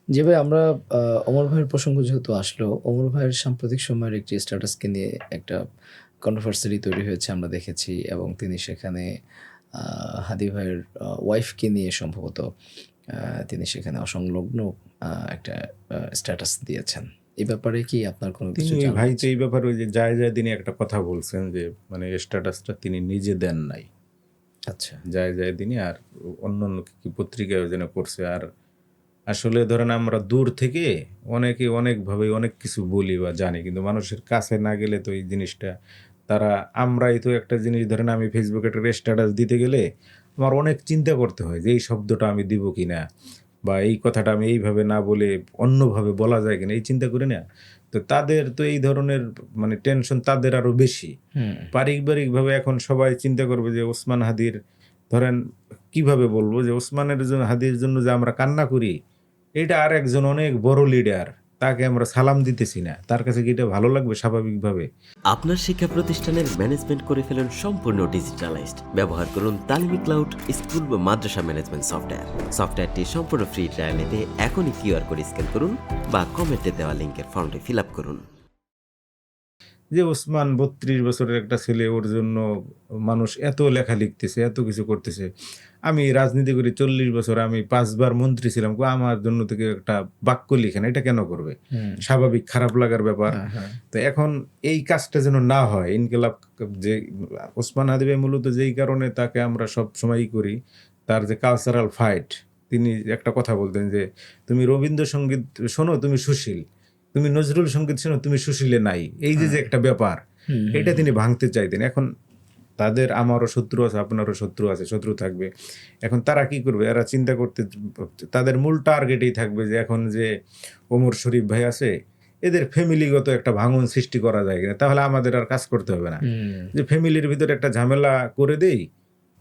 জি ভাই, আমরা আ অমর ভাইয়ের প্রসঙ্গ যেহেতু আসলো, অমর ভাইয়ের সাম্প্রতিক সময়ের একটি স্ট্যাটাসকে নিয়ে একটা কন্ট্রোভার্সিটি তৈরি হয়েছে আমরা দেখেছি এবং তিনি সেখানে আ হাদি ভাইয়ের ওয়াইফকে নিয়ে সম্ভবত আ তিনি সেখানে অসংলগ্ন একটা স্ট্যাটাস দিয়েছেন। এ ব্যাপারে কি আপনার কোনো তিনি কিছু ওই জানা ভাই তো আছে? এই ব্যাপারে ওই যে যায় তিনি একটা কথা বলছেন যে মানে স্ট্যাটাসটা তিনি নিজে দেন নাই। আচ্ছা। যায় দিনই আর অন্যান্য কি পত্রিকায় যেন করছে। আর আসলে ধরেন আমরা দূর থেকে অনেকে অনেকভাবে অনেক কিছু বলি বা জানি। কিন্তু মানুষের কাছে না গেলে তো এই জিনিসটা তারা আমরাই তো একটা জিনিস ধরেন আমি ফেসবুকে একটা স্ট্যাটাস দিতে গেলে আমার অনেক চিন্তা করতে হয় যে এই শব্দটা আমি দিব কিনা বা এই কথাটা আমি এইভাবে না বলে অন্যভাবে বলা যায় কিনা এই চিন্তা করি না। তো তাদের তো এই ধরনের মানে টেনশন তাদের আরো বেশি। হুম, পারিবারিকভাবে এখন সবাই চিন্তা করবে যে ওসমান হাদির ধরেন কিভাবে বলবো যে ওসমানের জন্য হাদির জন্য যে আমরা কান্না করি এটা আরেকজন অনেক বড় লিডার। তাকে আমরা সালাম দিতেছি না। তার কাছে কি এটা ভালো লাগবে স্বাভাবিকভাবে? আপনার শিক্ষা প্রতিষ্ঠানের ম্যানেজমেন্ট করে ফেলুন সম্পূর্ণ ডিজিটালাইজড। ব্যবহার করুন তালিমি ক্লাউড স্কুল বা মাদ্রাসা ম্যানেজমেন্ট সফটওয়্যার। সফটওয়্যারটি সম্পূর্ণ ফ্রি ট্রায়াল নিতে এখনই কিউআর কোড স্ক্যান করুন বা কমেন্টে দেওয়া লিঙ্কের ফর্মটি ফিল আপ করুন। যে ওসমান ৩২ বছরের একটা ছেলে ওর জন্য মানুষ এত লেখা লিখতেছে, এত কিছু করতেছে। আমি রাজনীতি করি ৪০ বছর, আমি ৫ বার মন্ত্রী ছিলাম। আমার জন্য থেকে একটা বাক্য লিখে না, এটা কেন করবে? হুম। স্বাভাবিক খারাপ লাগার ব্যাপার। হ্যাঁ, হ্যাঁ। তো এখন এই কাজটা যেন না হয়, ইনকিলাব যে ওসমান হাদি ভাই মূলত যেই কারণে তাকে আমরা সবসময়ই করি, তার যে কালচারাল ফাইট, তিনি একটা কথা বলতেন যে, "তুমি রবীন্দ্রসঙ্গীত শোনো, তুমি সুশীল। তুমি নজরুল সঙ্গীত শোনো, তুমি সুশীলে নাই।" এই যে হ্যাঁ। একটা ব্যাপার, হুম, হুম, এটা হুম। তিনি ভাঙতে চাইতেন। এখন তাদের আমারও শত্রু আছে, আপনারও শত্রু আছে, শত্রু থাকবে। এখন তারা কি করবে? এরা চিন্তা করতে তাদের মূল টার্গেটেই থাকবে যে এখন যে ওমর শরীফ ভাই আছে, এদের ফ্যামিলিগত একটা ভাঙন সৃষ্টি করা যায় কিনা? তাহলে আমাদের আর কাজ করতে হবে না। হুম, যে ফ্যামিলির ভিতরে একটা ঝামেলা করে দেই,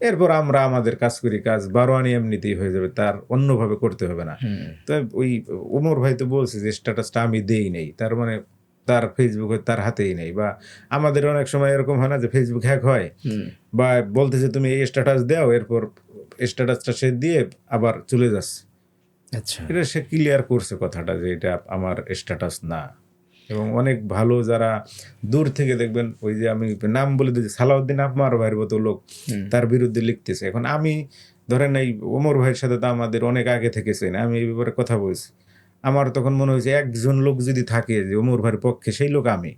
এরপর আমরা আমাদের কাজ করি, কাজ বারোয়ানি এমনিতেই হয়ে যাবে। তার অন্যভাবে করতে হবে না। হুম। তো ওই ওমর ভাই তো বলছে যে স্ট্যাটাসটা আমি দেই নাই। তার মানে তার ফেসবুক তার হাতেই নেই। বা আমাদের অনেক সময় এরকম হয় না যে ফেসবুক হ্যাক হয় হুম। বা বলতেছে তুমি এই স্ট্যাটাস দাও, এরপর স্ট্যাটাসটা সে দিয়ে আবার চলে যাচ্ছে। আচ্ছা। এটা সে ক্লিয়ার করছে কথাটা যে এটা আমার স্ট্যাটাস না। এবং অনেক ভালো যারা দূর থেকে দেখবেন ওই যে আমি নাম বলে দিয়েছি সালাউদ্দিন আহমার ভাইয়ের মতো লোক হুম। তার বিরুদ্ধে লিখতেছে। এখন আমি ধরেন এই ওমর ভাইয়ের সাথে তো আমাদের অনেক আগে থেকে চেনা। আমি এই ব্যাপারে কথা বলছি। আমার তখন মনে হয়েছে একজন লোক যদি থাকে যে ওমর ভাইয়ের পক্ষে সেই লোক আমি।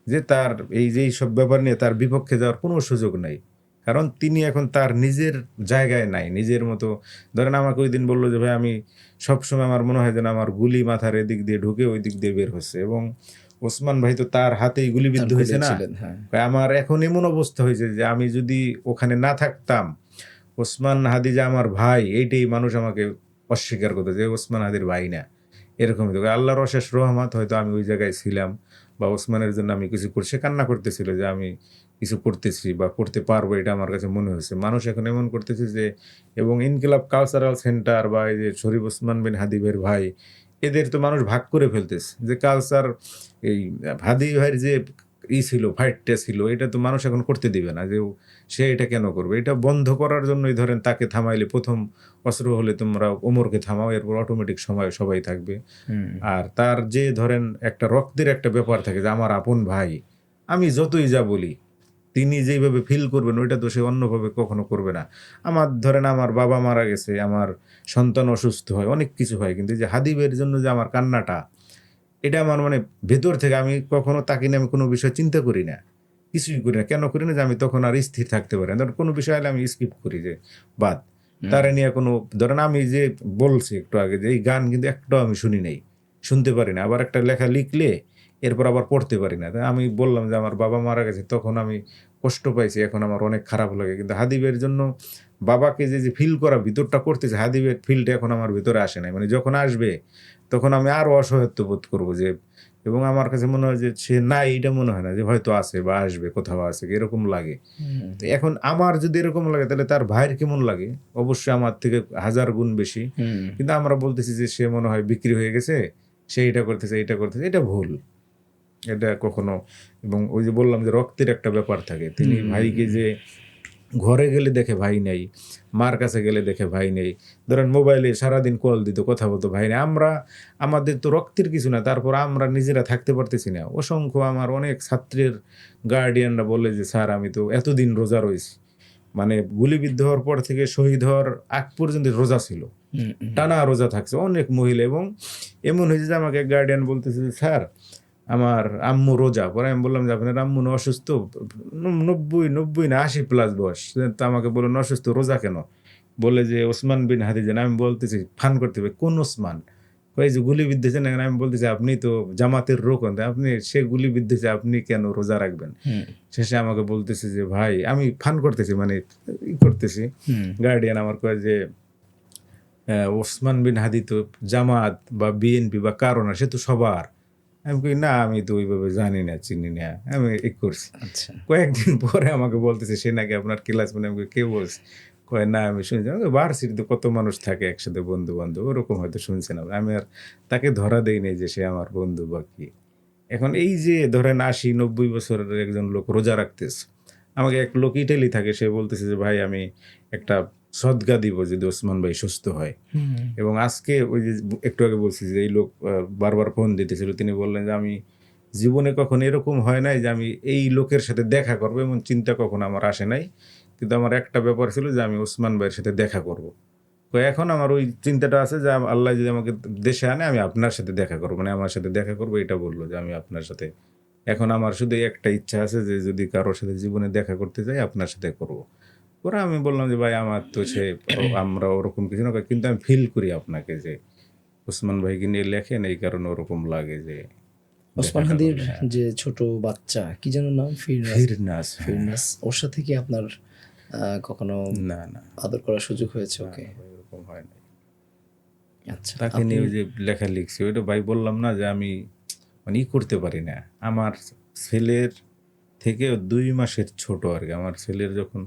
যে তার এই যে এইসব ব্যাপার নিয়ে তার বিপক্ষে যাওয়ার কোনো সুযোগ নাই। কারণ তিনি এখন তার নিজের জায়গায় নাই। নিজের মতো ধরেন আমাকে ঐদিন বলল যে, "ভাই আমি সবসময় আমার মনে হয় যেন আমার গুলি মাথার এদিক দিয়ে ঢুকে ওই দিক দিয়ে বের হচ্ছে" এবং ওসমান ভাই তো তার হাতেই তার গুলিবিদ্ধ হইছে কোলে না? ছিলেন, হ্যাঁ। কয় আমার এখন এমন অবস্থা হয়েছে যে আমি যদি ওখানে না থাকতাম, ওসমান হাদি যে আমার ভাই এইটাই মানুষ আমাকে অস্বীকার করত যে ওসমান হাদির ভাই না। এরকমই তো। আল্লাহর অশেষ রহমত হয়তো আমি ওই জায়গায় ছিলাম। বা ওসমানের জন্য আমি কিছু সে কান্না করতেছিল যে আমি কিছু করতেছি বা করতে পারবো এটা আমার কাছে মনে হয়েছে। মানুষ এখন এমন করতেছে যে এবং ইনকিলাব কালচারাল সেন্টার বা এই যে শরীফ ওসমান বিন হাদিবের ভাই, এদের তো মানুষ ভাগ করে ফেলতেছে। যে কালচার এই হাদি ভাইয়ের যে ছিল, ফাইটটা ছিল, এটা তো মানুষ এখন করতে দিবে না। যে সে এটা কেন করবে? এটা বন্ধ করার জন্যই ধরেন তাকে থামাইলে ১ম অস্ত্র হলে তোমরা ওমরকে থামাও, এরপর অটোমেটিক সময় সবাই থাকবে। হুম, আর তার যে ধরেন একটা রক্তের একটা ব্যাপার থাকে যে আমার আপন ভাই, আমি যতই যা বলি, তিনি যেইভাবে ফিল করবেন ওইটা তো সে অন্যভাবে কখনো করবে না। আমার ধরেন আমার বাবা মারা গেছে, আমার সন্তান অসুস্থ হয়, অনেক কিছু হয়। কিন্তু এই যে হাদিবের জন্য যে আমার কান্নাটা, এটা আমার মানে ভেতর থেকে আমি কখনো তাকে নিয়ে আমি কোনো বিষয় চিন্তা করি না। কিছুই করি না। কেন করি না? যে আমি তখন আর স্থির থাকতে পারি না। ধরেন কোনো বিষয় হলে আমি স্কিপ করি যে বাদ। হুম। তারে নিয়ে কোনো ধরেন আমি যে বলছি একটু আগে যে এই গান কিন্তু একটাও আমি শুনি নাই। শুনতে পারি না। আবার একটা লেখা লিখলে এরপর আবার পড়তে পারি না। তা আমি বললাম যে আমার বাবা মারা গেছে তখন আমি কষ্ট পাইছি। এখন আমার অনেক খারাপ লাগে। কিন্তু হাদিবের জন্য বাবাকে যে ফিল করা ভিতরটা করতেছে হাদিবের ফিলটা এখন আমার ভেতরে আসে নাই। মানে যখন আসবে তখন আমি আরো অসহায়ত্ব বোধ করব যে এবং আমার কাছে মনে হয় যে সে নাই এটা মনে হয় না যে হয়তো আছে বা আসবে কোথাও আছে এরকম লাগে। হুম, তো এখন আমার যদি এরকম লাগে তাহলে তার ভাইয়ের কেমন লাগে? অবশ্যই আমার থেকে ১০০০ গুণ বেশি। হুম, কিন্তু আমরা বলতেছি যে সে মনে হয় বিক্রি হয়ে গেছে। সে এটা করতেছে, এটা করতেছে। এটা ভুল। এটা কখনো এবং ওই যে বললাম যে রক্তের একটা ব্যাপার থাকে। তিনি হুম, ভাইকে যে ঘরে গেলে দেখে ভাই নেই, মার কাছে গেলে দেখে ভাই নেই। ধরেন মোবাইলে সারাদিন কল দিত, কথা বলতো, ভাই নেই। আমাদের তো রক্তের কিছু না, তারপর আমরা নিজেরা থাকতে পারতেছি না। অসংখ্য আমার অনেক ছাত্রের গার্ডিয়ানরা বলে যে স্যার আমি তো এতদিন রোজা রয়েছি, মানে গুলিবিদ্ধ হওয়ার পর থেকে শহীদ হওয়ার আগ পর্যন্ত রোজা ছিল, টানা রোজা থাকছে অনেক মহিলা। এবং এমন হয়েছে যে আমাকে গার্ডিয়ান বলতেছে যে স্যার আমার আম্মু রোজা। পরে আমি বললাম যে আপনার আম্মু না অসুস্থ, 90 না 80+ বয়স। তো আমাকে বললেন অসুস্থ, রোজা কেন? বলে যে ওসমান বিন হাদি যেন। আমি বলতেছি ফান করতে হবে, কোন ওসমান? ওই যে গুলি বিদ্ধেছে না। আমি বলতেছি আপনি তো জামাতের রোকন, আপনি সে গুলি বিদ্ধেছে, আপনি কেন রোজা রাখবেন? শেষে আমাকে বলতেছে যে ভাই আমি ফান করতেছি, মানে ই করতেছি। গার্ডিয়ান আমার কয় যে ওসমান বিন হাদি তো জামাত বা বিএনপি বা কারো না, সে তো সবার। আমি কই না, আমি তো ওইভাবে জানি না, চিনি না, আমি করছি। আচ্ছা। কয়েকদিন পরে আমাকে বলতেছে সে নাকি আপনার ক্লাস, মানে আমাকে কে বলছে? কয় না আমি শুনছি। ভার্সিটিতে কত মানুষ থাকে একসাথে, বন্ধু বান্ধব, ওরকম হয়তো শুনছেন। আমি আর তাকে ধরা দেই নাই যে সে আমার বন্ধু বা কি। এখন এই যে ধরেন 80-90 বছরের একজন লোক রোজা রাখতেছে, আমাকে এক লোক ইটালি থাকে, সে বলতেছে যে ভাই আমি একটা সদকা দিব যদি ওসমান ভাই সুস্থ হয়। এবং আজকে ওই যে একটু আগে বলছি যে এই লোক বারবার ফোন দিতেছিল, তিনি বললেন যে আমি জীবনে কখনো এরকম হয় নাই যে আমি এই লোকের সাথে দেখা করবো, এমন চিন্তা কখনো আমার আসে নাই। কিন্তু আমার একটা ব্যাপার ছিল যে আমি ওসমান ভাইয়ের সাথে দেখা করব। তো এখন আমার ওই চিন্তাটা আছে যে আল্লাহ যদি আমাকে দেশে আনে আমি আপনার সাথে দেখা করবো, মানে আমার সাথে দেখা করবো, এটা বললো যে আমি আপনার সাথে। এখন আমার শুধু একটা ইচ্ছা আছে যে যদি কারোর সাথে জীবনে দেখা করতে যাই আপনার সাথে করব। পরে আমি বললাম যে ভাই আমার তো সে আমরা ওরকম কিছু না, কিন্তু আমি ফিল করি আপনাকে যে ওসমান ভাইকে নিয়ে লেখেন, এই কারণে ওরকম লাগে যে ওসমান দেখাটা হাদির করলে। হ্যাঁ। যে ছোট বাচ্চা কি যেন নাম, ফিরনাস, ফিরনাস, হ্যাঁ। ফিরনাস, ওর সাথে কি আপনার কখনো না না, আদর করার সুযোগ হয়েছে না, ওকে? ভাই, ওরকম হয় না। আচ্ছা। তাকে আপনি নিয়ে ওই যে লেখা লিখছি, ওইটা ভাই বললাম না যে আমি মানে ই করতে পারি না। আমার ছেলের থেকে 2 মাসের ছোট আর কি। আমার ছেলের যখন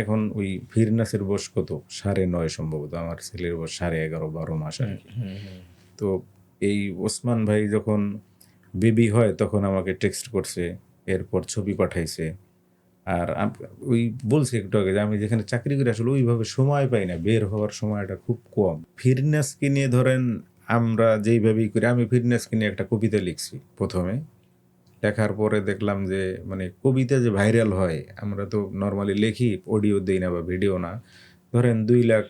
এখন ওই ফিরনাসের বয়স কত 9.5 সম্ভবত, আমার ছেলের বয়স 11.5-12 মাস আর কি। তো এই ওসমান ভাই যখন বেবি হয় তখন আমাকে টেক্সট করছে, এরপর ছবি পাঠাইছে। আর ওই বলছি একটু আগে যে আমি যেখানে চাকরি করি আসলে ওইভাবে সময় পাই না, বের হওয়ার সময়টা খুব কম। ফিটনেসকে নিয়ে ধরেন আমরা যেইভাবেই করি, আমি ফিটনেসকে নিয়ে একটা কবিতা লিখছি প্রথমে। লেখার পরে দেখলাম যে মানে কবিতা যে ভাইরাল হয়, আমরা তো নর্মালি লিখি, অডিও দিই না বা ভিডিও না। ধরেন 2 লাখ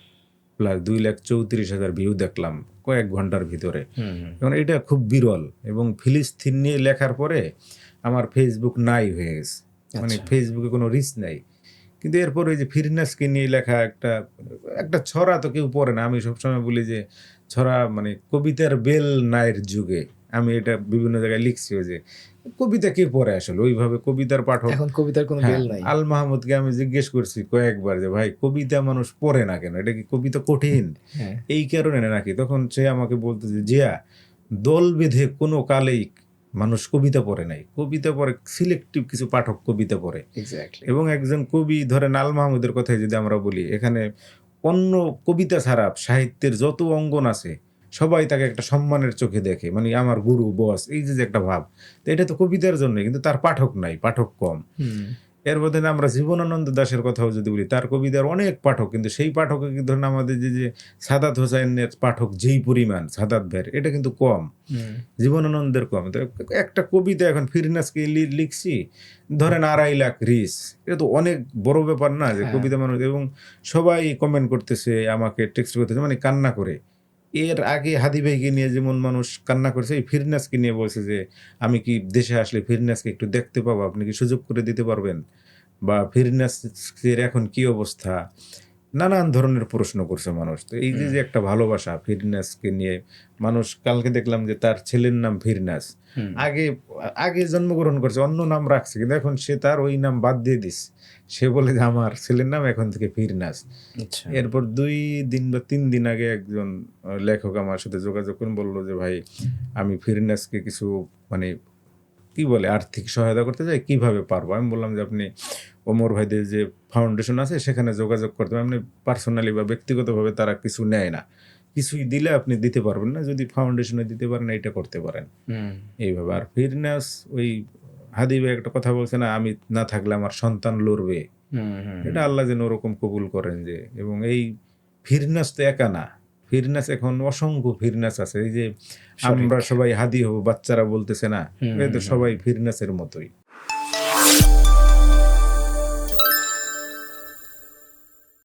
প্লাস 2,34,000 ভিউ দেখলাম কয়েক ঘন্টার ভিতরে। এখন এটা খুব বিরল। এবং ফিলিস্তিন নিয়ে লেখার পরে আমার ফেসবুক নাই হয়ে গেছে, মানে ফেসবুকে কোনো রিচ নাই। কিন্তু এরপর ওই যে ফিরনাসকে নিয়ে লেখা একটা একটা ছড়া তো কেউ পড়ে না। আমি সবসময় বলি যে ছড়া মানে কবিতার বেল নাইয়ের যুগে আমি এটা বিভিন্ন জায়গায় লিখছিও যে কবিতা কে পড়ে আসলে ওইভাবে কবিতার পাঠক। এখন কবিতার কোনো হ্যাঁ, বেল নাই। আল মাহমুদকে আমি জিজ্ঞেস করছি কয়েকবার যে ভাই কবিতা মানুষ পড়ে না কেন, এটা কি কবিতা কঠিন হ্যাঁ। এই কারণে নাকি? তখন সে আমাকে বলতো যে জিয়া, দল বেঁধে কোনো কালেই মানুষ কবিতা পড়ে নাই, কবিতা পড়ে সিলেক্টিভ কিছু পাঠক কবিতা পড়ে। এক্স্যাক্টলি। এবং একজন কবি ধরেন আল মাহমুদের কথাই যদি আমরা বলি, এখানে অন্য কবিতা ছাড়া সাহিত্যের যত অঙ্গন আছে সবাই তাকে একটা সম্মানের চোখে দেখে, মানে আমার গুরু বস, এই যে একটা ভাব। তো এটা তো কবিতার জন্য, কিন্তু তার পাঠক নাই, পাঠক কম। এর মধ্যে আমরা জীবনানন্দ দাশের কথাও যদি বলি, তার কবিতার অনেক পাঠক, কিন্তু সেই পাঠক ধরেন আমাদের যে সাদাত হোসাইনের পাঠক যেই পরিমাণ সাদাত ভাইয়ের, এটা কিন্তু কম, জীবনানন্দের কম। তো একটা কবিতা এখন ফিরনাসকে লিখছি ধরেন 2.5 লাখ রিচ, এটা তো অনেক বড় ব্যাপার না যে কবিতা মানুষ। এবং সবাই কমেন্ট করতেছে, আমাকে টেক্সট করতেছে, মানে কান্না করে। এর আগে হাদি ভাইকে নিয়ে যেমন মানুষ কান্না করেছে, এই ফিরনাসকে নিয়ে বলছে যে আমি কি দেশে আসলে ফিরনাসকে একটু দেখতে পাবো, আপনি কি সুযোগ করে দিতে পারবেন, বা ফিরনাসের এখন কি অবস্থা, নানান ধরনের প্রশ্ন করছে মানুষ। তো এই যে একটা ভালোবাসা ফিরনাসকে নিয়ে মানুষ, কালকে দেখলাম যে তার ছেলের নাম ফিরনাস, আগে আগে জন্মগ্রহণ করছে, অন্য নাম রাখছে, কিন্তু এখন সে তার ওই নাম বাদ দিয়ে দিস, সে বলে যে আমার ছেলের নাম এখন থেকে ফিরনাস। এরপর 2 দিন বা 3 দিন আগে একজন লেখক আমার সাথে যোগাযোগ করে বললো যে ভাই আমি ফিরনাসকে কিছু মানে কি বলে আর্থিক সহায়তা করতে চাই, কিভাবে পারবো? আমি বললাম যে আপনি ওমর ভাইদের যে ফাউন্ডেশন আছে সেখানে যোগাযোগ করতে পারেন। আপনি পার্সোনালি বা ব্যক্তিগতভাবে তারা কিছু নেয় না, কিছুই দিলে আপনি দিতে পারবেন না, যদি ফাউন্ডেশনে দিতে পারেন এটা করতে পারেন এইভাবে। আর ফিরনাস ওই হাদি ভাই একটা কথা বলছে না, আমি না থাকলে আমার সন্তান লড়বে, এটা আল্লাহ যেন ওরকম কবুল করেন যে। এবং এই ফিরনাস তো একা না, ফিরনাস এখন অসংখ্য ফিরনাস আছে। এই যে আমরা সবাই হাদি হব, বাচ্চারা বলতেছে না, হুম, এই তো হুম, সবাই ফিরনাসের মতোই।